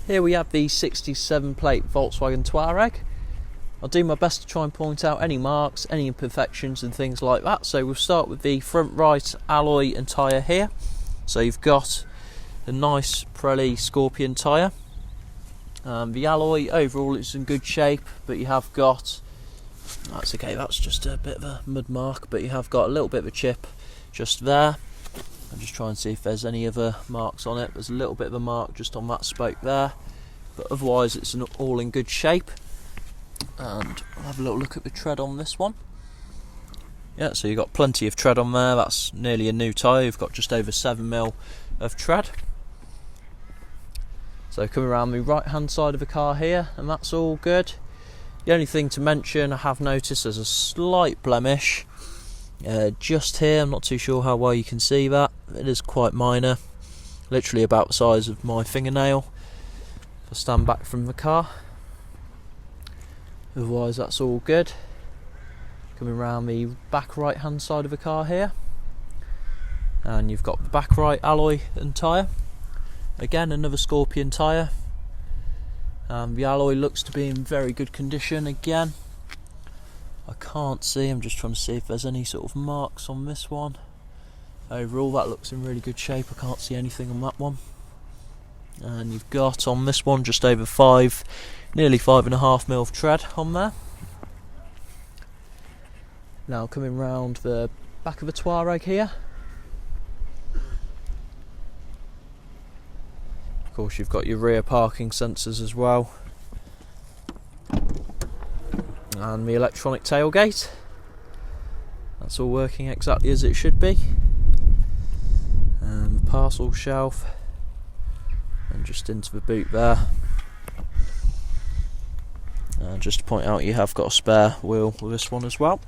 Here we have the 67 plate Volkswagen Touareg. I'll do my best to try and point out any marks, any imperfections and things like that. So we'll start with the front right alloy and tyre here. So you've got a nice Pirelli Scorpion tyre. The alloy overall is in good shape, but you have got, that's okay, that's just a bit of a mud mark, but you have got a little bit of a chip just there. I'll just try and see if there's any other marks on it. There's a little bit of a mark just on that spoke there, but otherwise it's all in good shape. And I'll have a little look at the tread on this one. Yeah, so you've got plenty of tread on there. That's nearly a new tyre. You've got just over 7mm of tread. So coming around the right hand side of the car here, and that's all good. The only thing to mention, I have noticed there's a slight blemish just here. I'm not too sure how well you can see that. It is quite minor, literally about the size of my fingernail if I stand back from the car. Otherwise that's all good. Coming around the back right hand side of the car here, and you've got the back right alloy and tyre. Again, another Scorpion tyre. The alloy looks to be in very good condition again. I can't see, I'm just trying to see if there's any sort of marks on this one. Overall that looks in really good shape. I can't see anything on that one. And you've got on this one just over nearly 5.5mm of tread on there. Now coming round the back of the Touareg here. Of course you've got your rear parking sensors as well. And the electronic tailgate. That's all working exactly as it should be. And the parcel shelf. And just into the boot there. And just to point out, you have got a spare wheel with this one as well.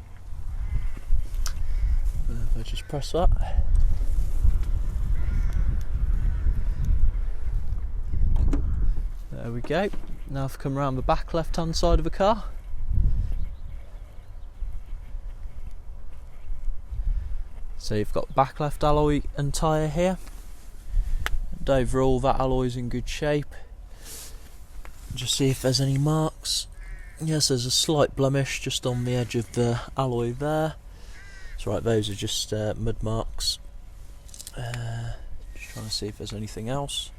If I just press that. There we go. Now if I come around the back left hand side of the car. So you've got back left alloy and tyre here. And overall that alloy's in good shape. Just see if there's any marks. Yes, there's a slight blemish just on the edge of the alloy there. That's right, those are just mud marks. Just trying to see if there's anything else.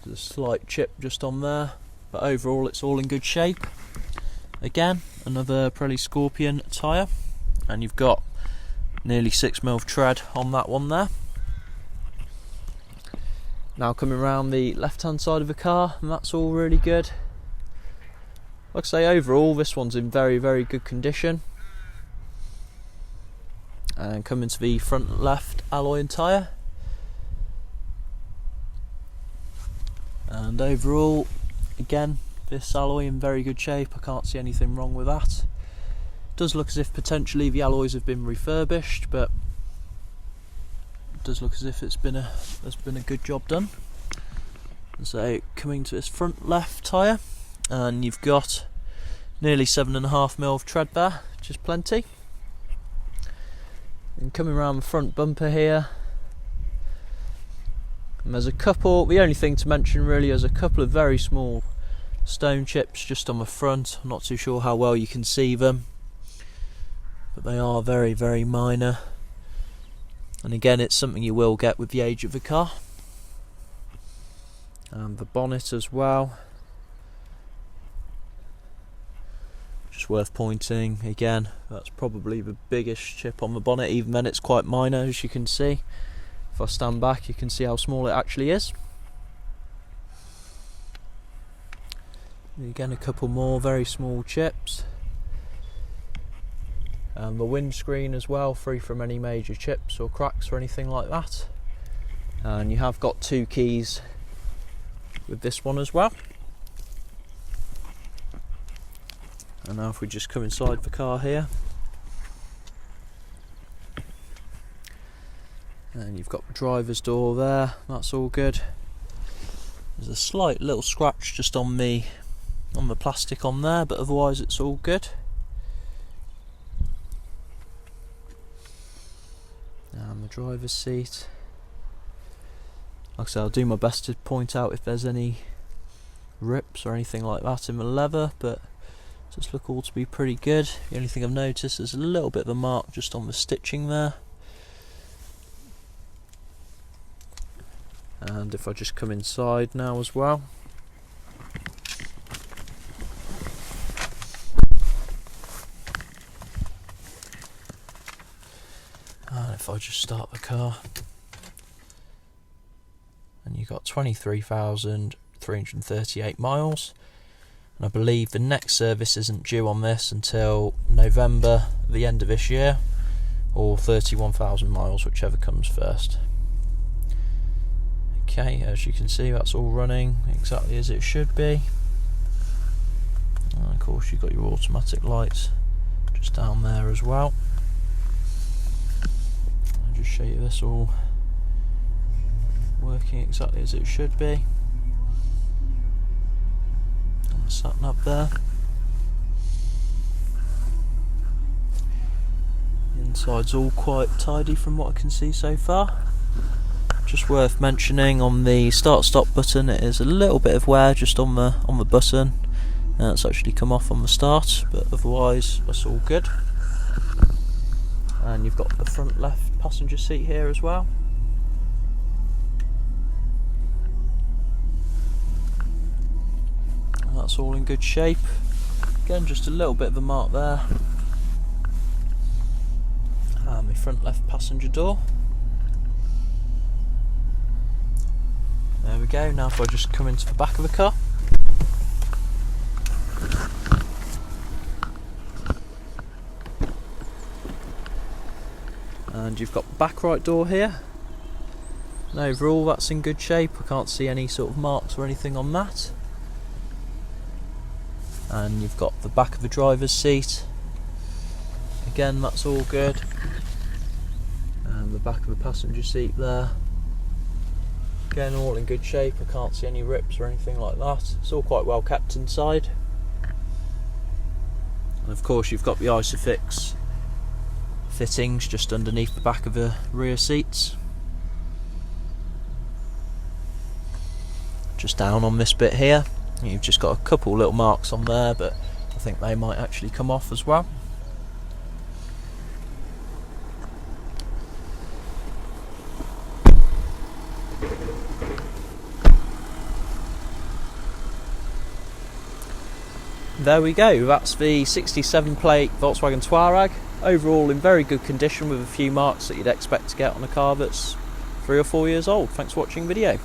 There's a slight chip just on there, but overall it's all in good shape. Again, another Pirelli Scorpion tyre, and you've got nearly 6mm of tread on that one there. Now coming around the left hand side of the car, and that's all really good. Like I say, overall this one's in very good condition. And coming to the front left alloy and tyre. And overall, again, this alloy in very good shape. I can't see anything wrong with that. It does look as if potentially the alloys have been refurbished, but it does look as if there's been a good job done. So coming to this front left tyre, and you've got nearly 7.5mm of tread there, which is plenty. And coming around the front bumper here, and there's a couple, the only thing to mention really is a couple of very small stone chips just on the front. I'm not too sure how well you can see them, but they are very minor. And again, it's something you will get with the age of the car. And the bonnet as well. Just worth pointing, again, that's probably the biggest chip on the bonnet. Even then it's quite minor, as you can see. If I stand back you can see how small it actually is. And again, a couple more very small chips. And the windscreen as well, free from any major chips or cracks or anything like that. And you have got 2 keys with this one as well. And now if we just come inside the car here, and you've got the driver's door there, that's all good. There's a slight little scratch just on the plastic on there, but otherwise it's all good. And the driver's seat. Like I said, I'll do my best to point out if there's any rips or anything like that in the leather, but it does look all to be pretty good. The only thing I've noticed is a little bit of a mark just on the stitching there. And if I just come inside now as well, and if I just start the car, and you've got 23,338 miles, and I believe the next service isn't due on this until November, the end of this year, or 31,000 miles, whichever comes first. Okay, as you can see, that's all running exactly as it should be. And of course you've got your automatic lights just down there as well. I'll just show you this all working exactly as it should be. And the sat nav there. The inside's all quite tidy from what I can see so far. Just worth mentioning, on the start-stop button it is a little bit of wear just on the button. It's actually come off on the start, but otherwise that's all good. And you've got the front left passenger seat here as well. And that's all in good shape. Again, just a little bit of a mark there. And my front left passenger door. There we go. Now if I just come into the back of the car, and you've got the back right door here, and overall that's in good shape. I can't see any sort of marks or anything on that. And you've got the back of the driver's seat, again that's all good, and the back of the passenger seat there, again all in good shape. I can't see any rips or anything like that. It's all quite well kept inside. And of course you've got the Isofix fittings just underneath the back of the rear seats. Just down on this bit here, you've just got a couple little marks on there, but I think they might actually come off as well. There we go, that's the 67 plate Volkswagen Touareg, overall in very good condition with a few marks that you'd expect to get on a car that's 3 or 4 years old. Thanks for watching the video.